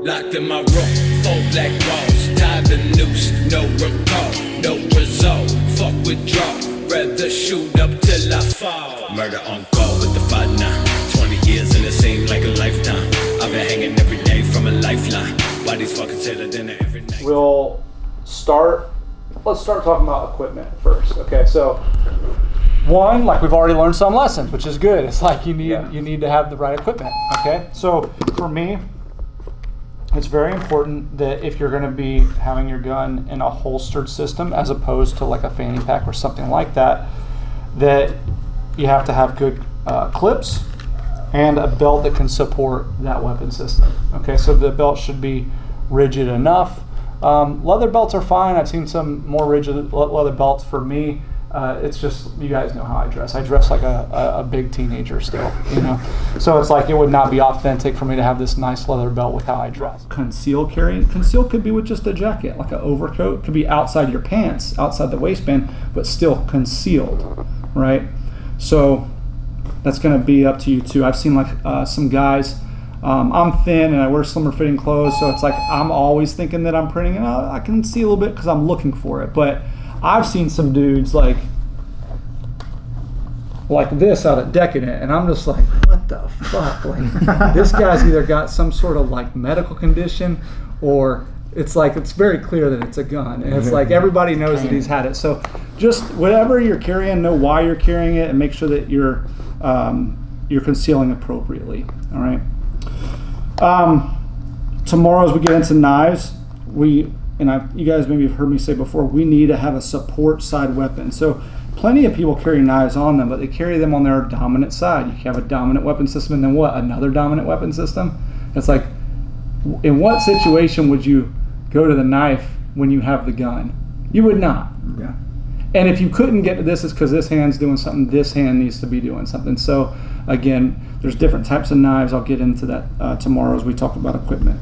Locked in my room, 4 black walls, tied the noose, no recall, no result, fuck withdraw, rather shoot up till I fall. Murder on call with the fight now, 20 years and it seemed like a lifetime. I've been hanging every day from a lifeline. Why these fuckers hit a dinner every night? Let's start talking about equipment first. Okay, so one, like we've already learned some lessons, which is good. It's like you need to have the right equipment. Okay, so for me, it's very important that if you're going to be having your gun in a holstered system as opposed to like a fanny pack or something like that, that you have to have good clips and a belt that can support that weapon system. Okay, so the belt should be rigid enough. Leather belts are fine. I've seen some more rigid leather belts. For me, it's just, you guys know how I dress. I dress like a big teenager still, you know. So it's like it would not be authentic for me to have this nice leather belt with how I dress. Conceal carry. Conceal could be with just a jacket, like an overcoat. Could be outside your pants, outside the waistband, but still concealed, right? So that's going to be up to you too. I've seen like some guys. I'm thin and I wear slimmer fitting clothes, so it's like I'm always thinking that I'm printing, and I can see a little bit because I'm looking for it. But I've seen some dudes like this out at Decadent, and I'm just like, what the fuck? Like, this guy's either got some sort of like medical condition, or it's like it's very clear that it's a gun, and it's like everybody knows that he's had it. So just whatever you're carrying, know why you're carrying it, and make sure that you're concealing appropriately. All right. Tomorrow, as we get into knives, you guys maybe have heard me say before, we need to have a support side weapon. So plenty of people carry knives on them, but they carry them on their dominant side. You have a dominant weapon system, and then what? Another dominant weapon system? It's like, in what situation would you go to the knife when you have the gun? You would not. Yeah. And if you couldn't get to this, it's because this hand's doing something, this hand needs to be doing something. So again, there's different types of knives. I'll get into that tomorrow as we talk about equipment.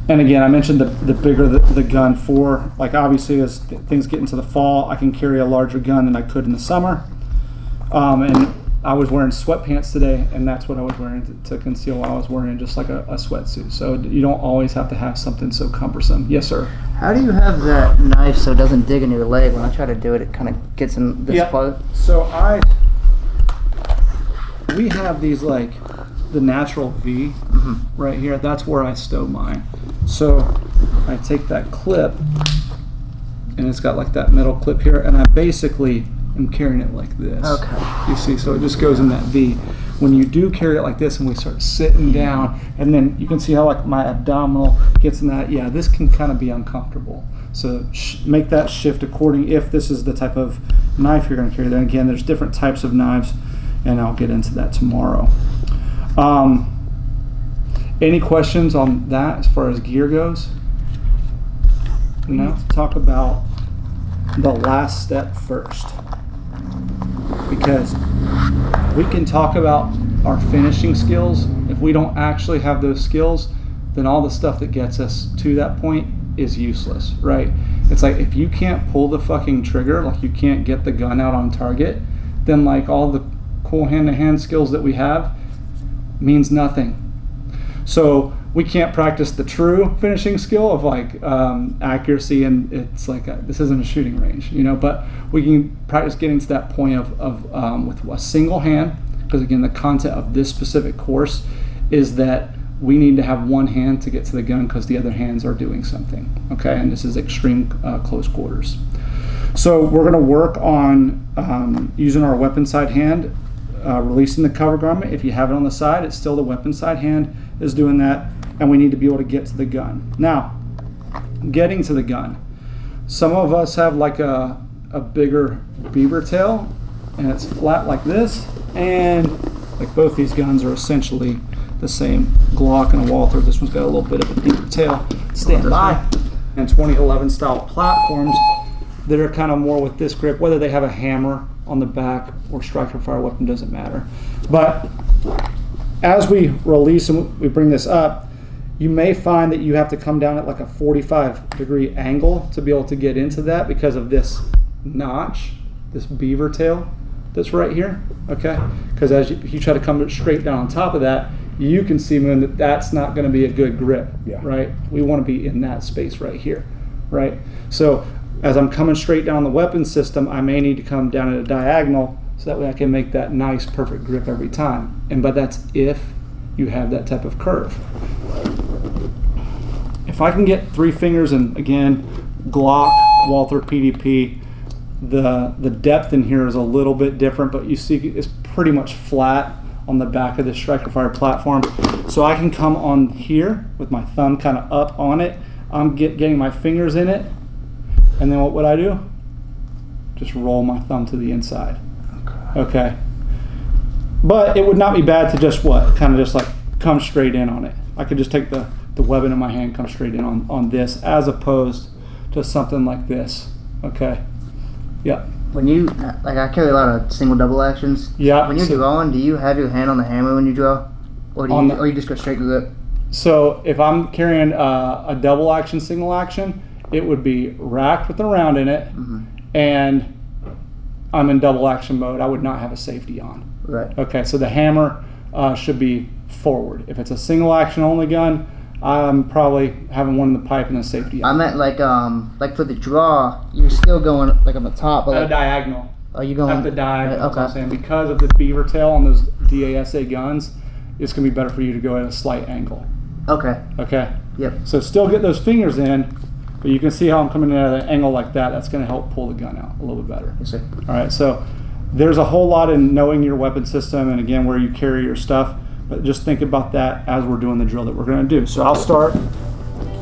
And again, I mentioned the bigger the gun for, like obviously as things get into the fall, I can carry a larger gun than I could in the summer. And I was wearing sweatpants today, and that's what I was wearing to conceal while I was wearing just like a sweatsuit. So you don't always have to have something so cumbersome. Yes, sir. How do you have that knife so it doesn't dig into your leg? When I try to do it, it kind of gets in this part. So we have these like the natural V right here. That's where I stow mine. So I take that clip, and it's got like that metal clip here, and I basically am carrying it like this. Okay. You see, so it just goes in that V. When you do carry it like this and we start sitting down, and then you can see how like my abdominal gets in that, yeah, this can kind of be uncomfortable. So make that shift according, if this is the type of knife you're going to carry. Then again, there's different types of knives, and I'll get into that tomorrow. Any questions on that as far as gear goes? No? Talk about the last step first, because we can talk about our finishing skills. If we don't actually have those skills, then all the stuff that gets us to that point is useless, right? It's like if you can't pull the fucking trigger, like you can't get the gun out on target, then like all the cool hand-to-hand skills that we have means nothing. So we can't practice the true finishing skill of like accuracy, and it's like this isn't a shooting range, you know, but we can practice getting to that point of with a single hand, because again, the content of this specific course is that we need to have one hand to get to the gun because the other hands are doing something, okay? And this is extreme close quarters. So we're gonna work on using our weapon side hand, releasing the cover garment. If you have it on the side, it's still the weapon side hand is doing that, and we need to be able to get to the gun. Now, getting to the gun. Some of us have like a bigger beaver tail, and it's flat like this, and like both these guns are essentially the same Glock and a Walther. This one's got a little bit of a deeper tail. Stand by. And 2011 style platforms that are kind of more with this grip, whether they have a hammer on the back or striker fire weapon, doesn't matter. But as we release and we bring this up, you may find that you have to come down at like a 45-degree angle to be able to get into that because of this notch, this beaver tail that's right here, okay? Because as you try to come straight down on top of that, you can see, Moon, that that's not going to be a good grip, Yeah. right? We want to be in that space right here, right? So as I'm coming straight down the weapon system, I may need to come down at a diagonal so that way I can make that nice, perfect grip every time. But that's if you have that type of curve. If I can get 3 fingers, and again, Glock, Walther, PDP, the depth in here is a little bit different, but you see it's pretty much flat on the back of the Striker Fire platform. So I can come on here with my thumb kind of up on it. I'm getting my fingers in it, and then what would I do? Just roll my thumb to the inside. Okay. But it would not be bad to just kind of just like come straight in on it. I could just take the weapon in my hand, come straight in on this, as opposed to something like this. Okay. Yeah. When you, like, I carry a lot of single double actions. Yeah. When you're drawing, do you have your hand on the hammer when you draw? Or do you, or you just go straight grip? So if I'm carrying a double action, single action, it would be racked with a round in it, and I'm in double action mode. I would not have a safety on. Right. Okay, so the hammer should be forward. If it's a single action only gun, I'm probably having one in the pipe and a safety on. I meant like for the draw, you're still going like on the top. But At a like, diagonal. are you going At the diagonal, that's what I'm Okay. saying. Because of the beaver tail on those DASA guns, it's going to be better for you to go at a slight angle. Okay. Okay? Yep. So still get those fingers in, but you can see how I'm coming in at an angle like that. That's going to help pull the gun out a little bit better. Yes, sir. All right, so there's a whole lot in knowing your weapon system and, again, where you carry your stuff, but just think about that as we're doing the drill that we're going to do. So I'll start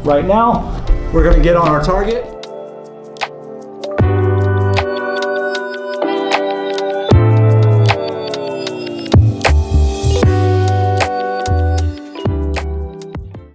right now. We're going to get on our target.